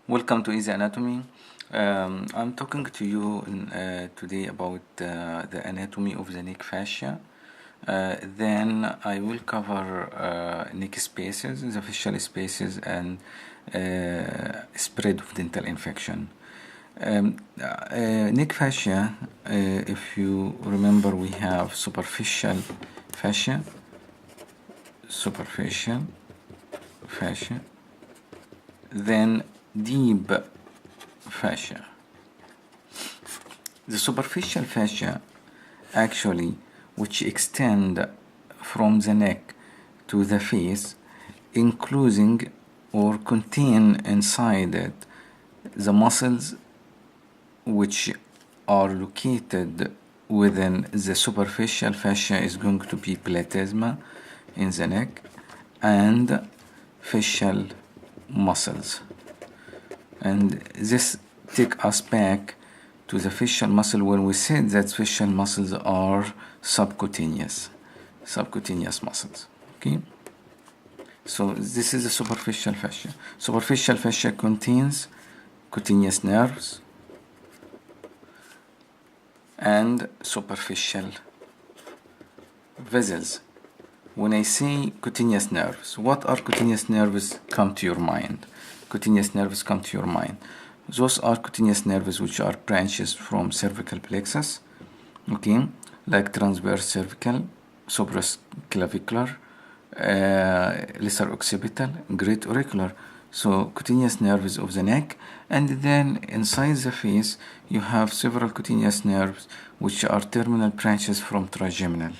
Welcome to Easy Anatomy. I'm talking to you today about the anatomy of the neck fascia. Then I will cover neck spaces, the fascial spaces, and spread of dental infection. Neck fascia, if you remember, we have superficial fascia, then deep fascia. The superficial fascia actually, which extend from the neck to the face, including or contain inside it the muscles which are located within the superficial fascia is going to be platysma in the neck and fascial muscles. And this take us back to the fascial muscle when we said that fascial muscles are subcutaneous muscles. Okay, so this is the superficial fascia. Superficial fascia contains cutaneous nerves and superficial vessels. When I say cutaneous nerves, what are cutaneous nerves come to your mind? Cutaneous nerves come to your mind. Those are cutaneous nerves which are branches from cervical plexus, okay, like transverse cervical, supraclavicular, lesser occipital, great auricular. So cutaneous nerves of the neck, and then inside the face you have several cutaneous nerves which are terminal branches from trigeminal.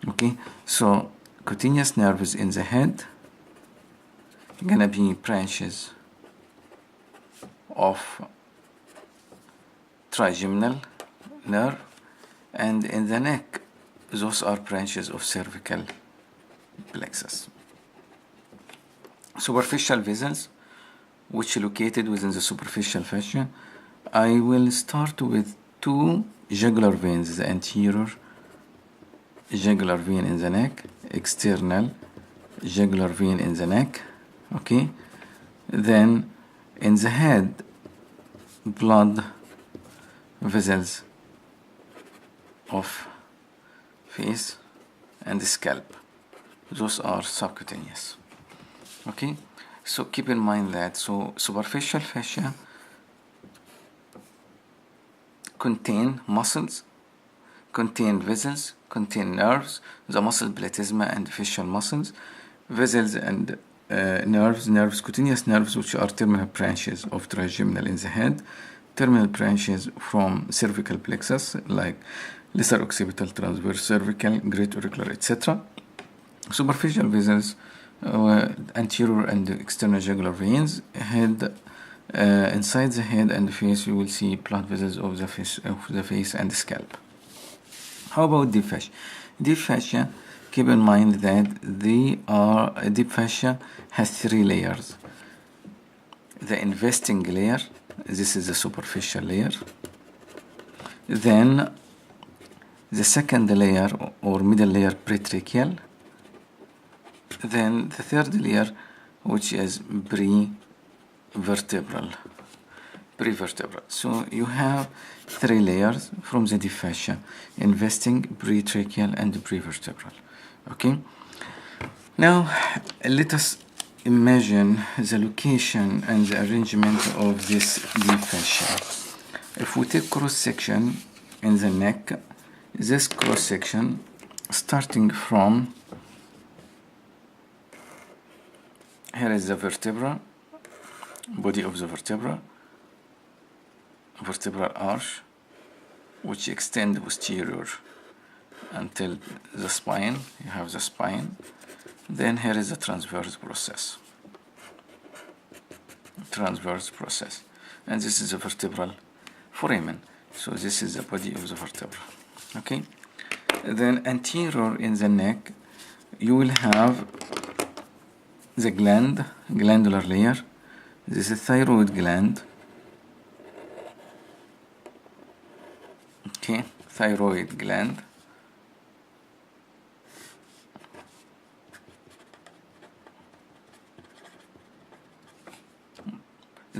Okay, so cutaneous nerves in the head gonna be branches of trigeminal nerve, and in the neck those are branches of cervical plexus. Superficial vessels which are located within the superficial fascia. I will start with two jugular veins, the anterior jugular vein in the neck, external jugular vein in the neck, okay. Then in the head, blood vessels of face and scalp. Those are subcutaneous. Okay, so keep in mind that superficial fascia contain muscles, contain vessels, contain nerves, the muscle platysma and fascial muscles, vessels and nerves, cutaneous nerves, which are terminal branches of trigeminal in the head, terminal branches from cervical plexus like lesser occipital, transverse cervical, great auricular, etc. Superficial vessels, anterior and external jugular veins, head, inside the head and the face you will see blood vessels of the face and the scalp. How about deep fascia? Deep fascia, keep in mind that deep fascia has three layers. The investing layer, this is the superficial layer. Then the second layer or middle layer, pretracheal. Then the third layer, which is prevertebral. So you have three layers from the deep fascia: investing, pretracheal, and prevertebral. Okay. Now let us imagine the location and the arrangement of this deep fascia. If we take cross section in the neck, this cross section starting from here is the vertebra, body of the vertebral arch, which extend posterior until the spine. You have the spine. Then here is the transverse process, and this is the vertebral foramen. So this is the body of the vertebra. Okay. Then anterior in the neck, you will have the glandular layer. This is thyroid gland. Okay, thyroid gland.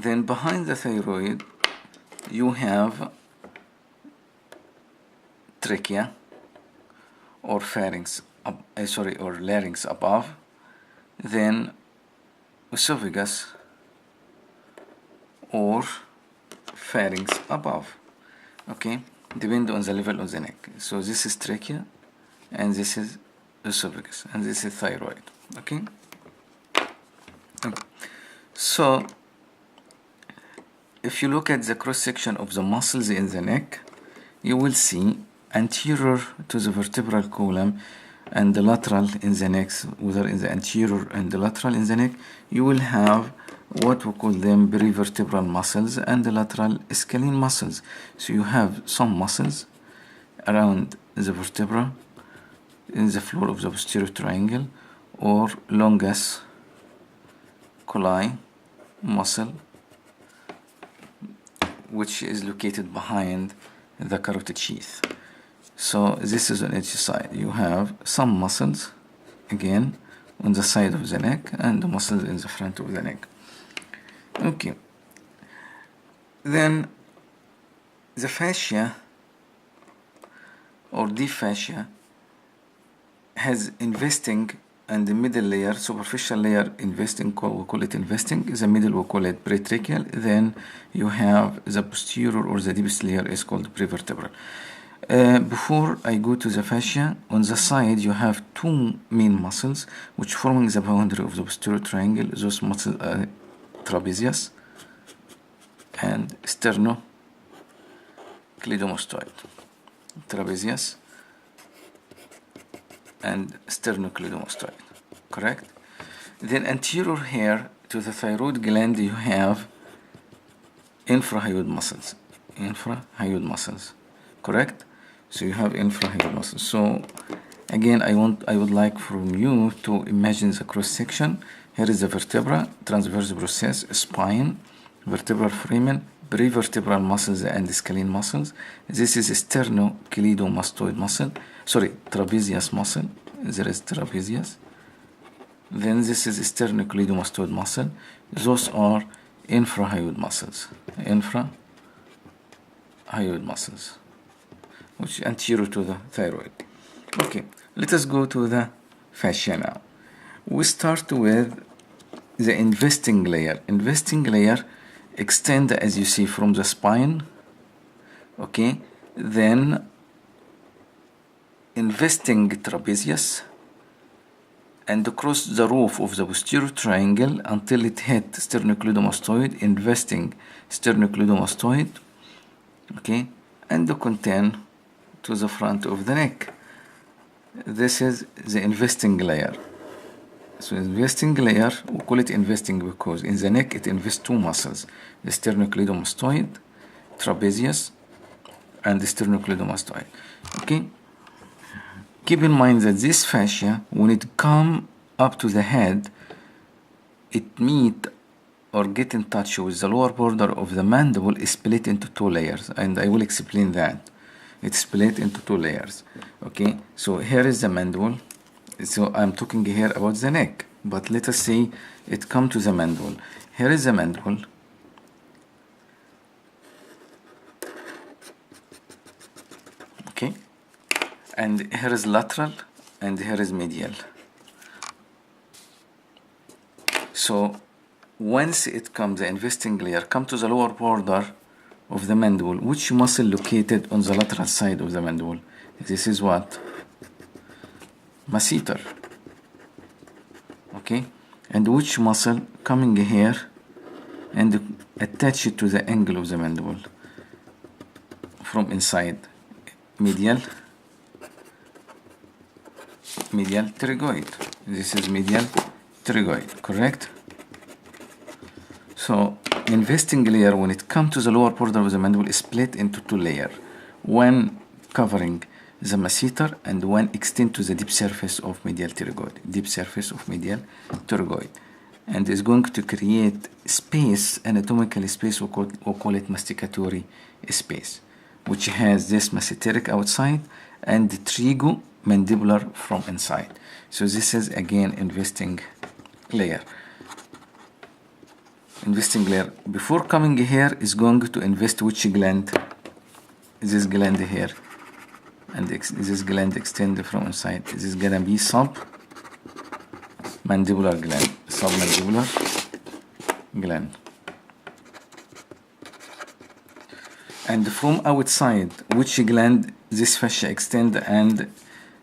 Then behind the thyroid, you have trachea or pharynx, or larynx above, then esophagus or pharynx above. Okay, depend on the level of the neck. So this is trachea, and this is esophagus, and this is thyroid. Okay. So if you look at the cross section of the muscles in the neck, you will see anterior to the vertebral column and the lateral in the neck, whether in the anterior and the lateral in the neck, you will have what we call them perivertebral muscles and the lateral scalene muscles. So you have some muscles around the vertebra in the floor of the posterior triangle, or longus colli muscle, which is located behind the carotid sheath. So this is on each side. You have some muscles again on the side of the neck and the muscles in the front of the neck. Okay. Then the fascia or deep fascia has investing, and the middle layer, superficial layer, investing, we call it investing. The middle we call it pretracheal. Then you have the posterior or the deepest layer is called prevertebral. Before I go to the fascia, on the side you have two main muscles which forming the boundary of the posterior triangle. Those muscles are trapezius and sternocleidomastoid. Trapezius and sternocleidomastoid, correct? Then anterior here to the thyroid gland, you have infrahyoid muscles, correct? So you have infrahyoid muscles. So again, I would like from you to imagine the cross section. Here is the vertebra, transverse process, spine, vertebral foramen, prevertebral muscles and scalene muscles. This is sternocleidomastoid muscle. Trapezius muscle. There is trapezius. Then this is sternocleidomastoid muscle. Those are infrahyoid muscles. Infrahyoid muscles, which anterior to the thyroid. Okay, let us go to the fascia now. We start with the investing layer. Investing layer extend, as you see, from the spine. Okay, then investing trapezius and across the roof of the posterior triangle until it hit sternocleidomastoid, investing sternocleidomastoid, okay, and the contain to the front of the neck. This is the investing layer. So investing layer, we call it investing because in the neck it invests two muscles, the sternocleidomastoid, trapezius, and the sternocleidomastoid. Okay. Keep in mind that this fascia, when it come up to the head, it meet or get in touch with the lower border of the mandible is split into two layers, and I will explain that. It's split into two layers. Okay, so here is the mandible. So I'm talking here about the neck, but let us say it come to the mandible. Here is the mandible. Okay, and here is lateral and here is medial. So once it comes, the investing layer come to the lower border of the mandible, which muscle located on the lateral side of the mandible? This is what? Masseter. Okay, and which muscle coming here and attach it to the angle of the mandible from inside? Medial pterygoid. This is medial pterygoid, correct? So investing layer, when it comes to the lower border of the mandible, is split into two layers, one covering the masseter and one extend to the deep surface of medial pterygoid, and is going to create space, anatomical space, we call it masticatory space, which has this masseteric outside and the trigomandibular from inside. So this is again investing layer. investing layer. Before coming here is going to invest which gland? This gland here, and this gland extend from inside. This is gonna be submandibular gland. Submandibular gland. And from outside, which gland this fascia extend and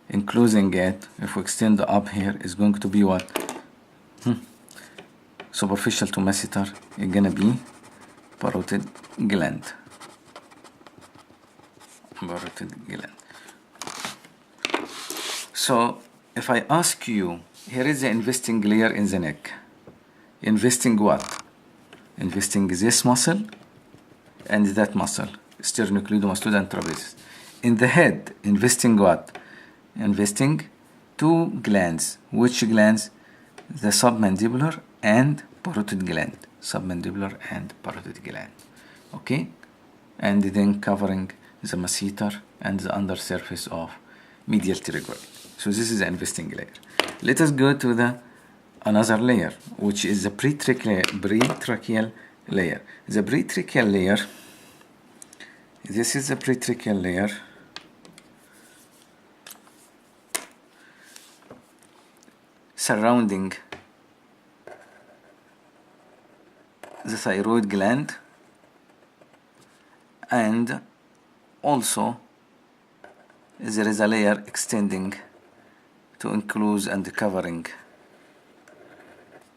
enclosing it, if we extend up here, is going to be what? Superficial to masseter, it's gonna be parotid gland. Parotid gland. So if I ask you, here is the investing layer in the neck. Investing what? Investing this muscle and that muscle, sternocleidomastoid and trapezius. In the head, investing what? Investing two glands. Which glands? The submandibular and parotid gland. Submandibular and parotid gland. Okay? And then covering the masseter and the undersurface of medial pterygoid. So this is the investing layer. Let us go to the another layer, which is the pretracheal layer. The pretracheal layer, this is the pretracheal layer. Surrounding the thyroid gland, and also there is a layer extending to enclose and covering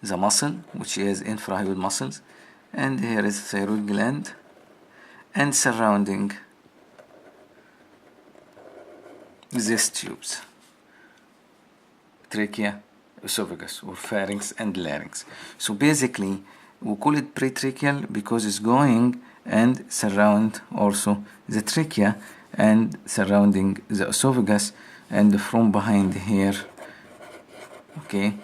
the muscle, which is infrahyoid muscles, and here is the thyroid gland, and surrounding these tubes, trachea, esophagus, or pharynx and larynx. So basically we call it pretracheal because it's going and surround also the trachea and surrounding the esophagus, and from behind here, okay,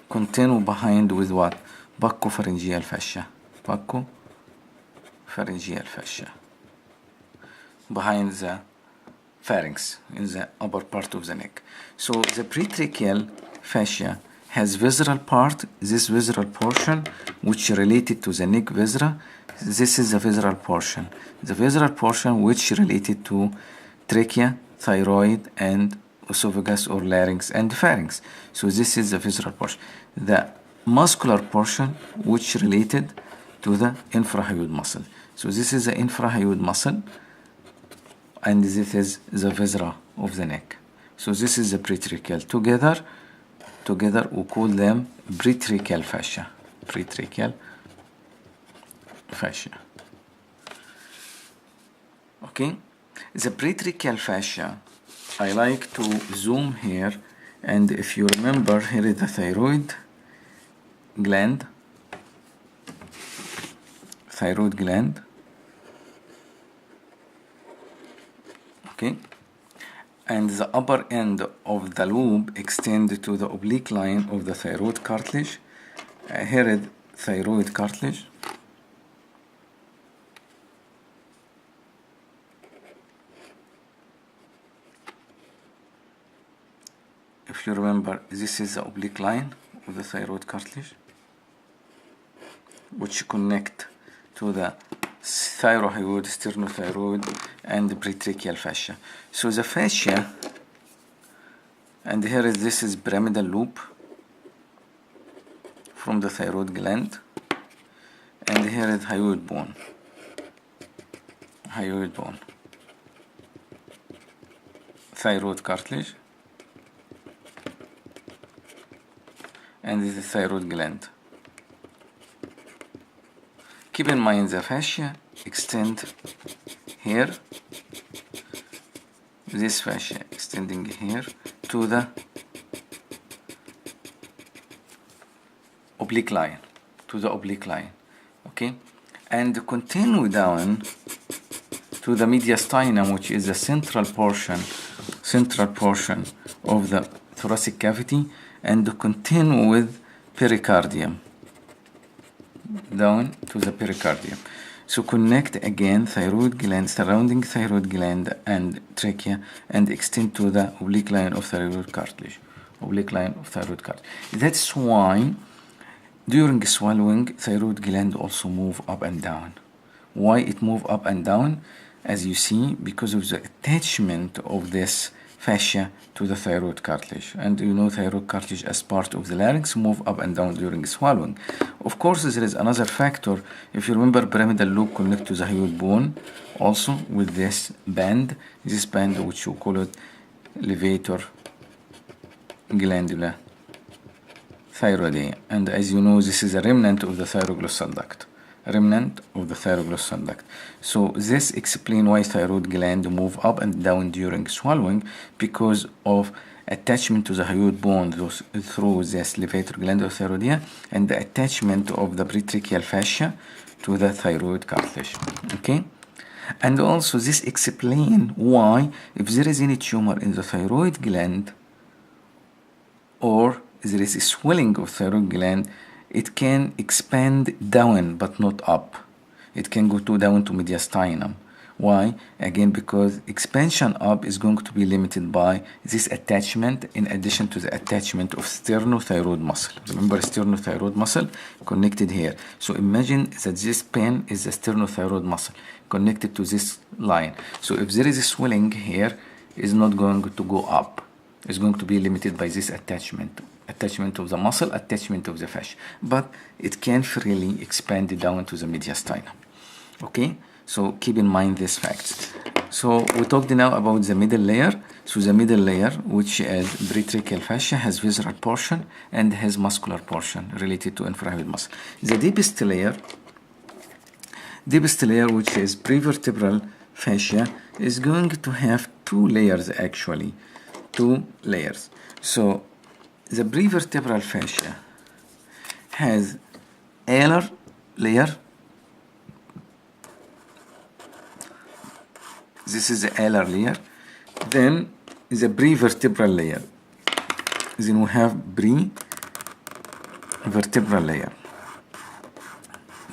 continue behind with what? Buccopharyngeal fascia. Buccopharyngeal fascia. Behind the pharynx, in the upper part of the neck. So the pretracheal fascia has visceral part, this visceral portion which related to the neck viscera. This is the visceral portion. The visceral portion which related to trachea, thyroid, and esophagus or larynx and pharynx. So this is the visceral portion. The muscular portion which related to the infrahyoid muscle. So this is the infrahyoid muscle, and this is the viscera of the neck. So this is the pretracheal. Together we call them pretracheal fascia. Pretracheal fascia. Okay, the pretracheal fascia, I like to zoom here, and if you remember, here is the thyroid gland. Okay, and the upper end of the lobe extend to the oblique line of the thyroid cartilage. Here is thyroid cartilage. If you remember, this is the oblique line of the thyroid cartilage, which connect to the thyroid, sternothyroid, and the pretracheal fascia. So the fascia, and here is this is pyramidal loop from the thyroid gland, and here is hyoid bone. Thyroid cartilage, and this is thyroid gland. Keep in mind the fascia extend here, this fascia extending here to the oblique line, okay, and continue down to the mediastinum, which is the central portion of the thoracic cavity, and continue with pericardium down to the pericardium. So connect again thyroid gland, surrounding thyroid gland and trachea, and extend to the oblique line of thyroid cartilage. That's why during swallowing, thyroid gland also move up and down. Why it move up and down? As you see, because of the attachment of this fascia to the thyroid cartilage. And you know thyroid cartilage as part of the larynx move up and down during swallowing. Of course, there is another factor. If you remember, pyramidal lobe connect to the hyoid bone also with this band which we call it levator glandula thyroidea. And as you know, this is a remnant of the thyroglossal duct. So this explains why thyroid gland move up and down during swallowing, because of attachment to the hyoid bone through this levator glandula thyroidea and the attachment of the pretracheal fascia to the thyroid cartilage. Okay? And also this explains why if there is any tumor in the thyroid gland or there is a swelling of thyroid gland, it can expand down but not up. It can go down to mediastinum. Why? Again, because expansion up is going to be limited by this attachment in addition to the attachment of sternothyroid muscle. Remember, sternothyroid muscle connected here. So imagine that this pen is the sternothyroid muscle connected to this line. So if there is a swelling here, it's not going to go up. It's going to be limited by this attachment of the muscle, attachment of the fascia, but it can freely expand down to the mediastinum. Okay, so keep in mind these facts. So we talked now about the middle layer. So the middle layer, which is pretracheal fascia, has visceral portion and has muscular portion related to infrahyoid muscle. The deepest layer, which is prevertebral fascia, is going to have two layers actually. So the prevertebral fascia has alar layer. This is the alar layer. Then the prevertebral layer. Then we have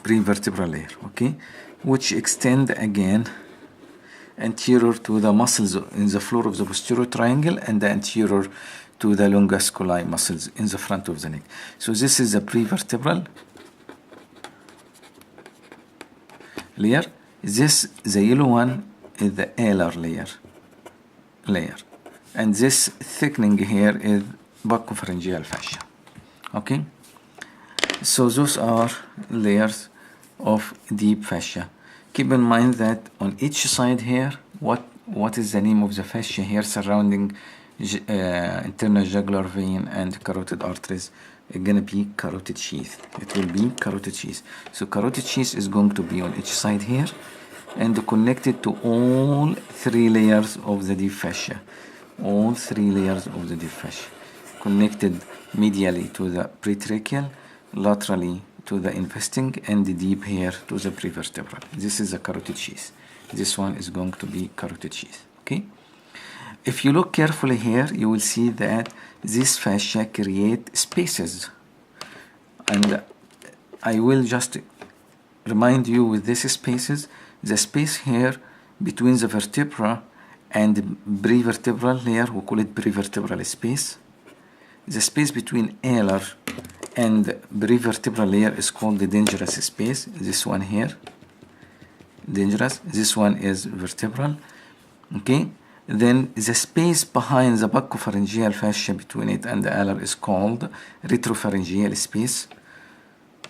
prevertebral layer, okay, which extend again anterior to the muscles in the floor of the posterior triangle and the anterior to the longus colli muscles in the front of the neck. So this is the prevertebral layer. The yellow one is the alar layer. And this thickening here is buccopharyngeal fascia. Okay? So those are layers of deep fascia. Keep in mind that on each side here, what is the name of the fascia here surrounding internal jugular vein and carotid arteries? It's gonna be carotid sheath. It will be carotid sheath. So carotid sheath is going to be on each side here and connected to all three layers of the deep fascia. Connected medially to the pretracheal, laterally to the investing, and deep here to the prevertebral. This is the carotid sheath. This one is going to be carotid sheath. Okay? If you look carefully here, you will see that this fascia create spaces. And I will just remind you with these spaces, the space here between the vertebra and the prevertebral layer, we call it prevertebral space. The space between alar and prevertebral layer is called the dangerous space. This one here, dangerous. This one is vertebral. Okay. Then the space behind the buccopharyngeal fascia between it and the alar is called retropharyngeal space.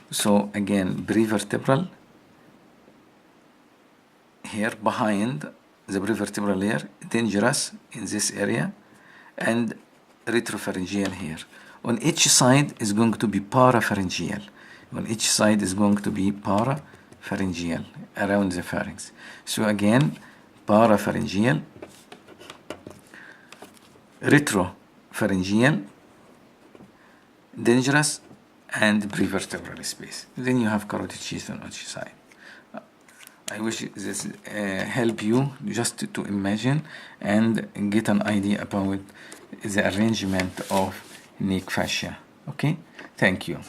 So again, prevertebral here behind the prevertebral layer, dangerous in this area, and retropharyngeal here. On each side is going to be parapharyngeal. Around the pharynx. So again, parapharyngeal, retropharyngeal, dangerous, and prevertebral space. Then you have carotid sheath on each side. I wish this help you just to imagine and get an idea about the arrangement of neck fascia. Okay, thank you.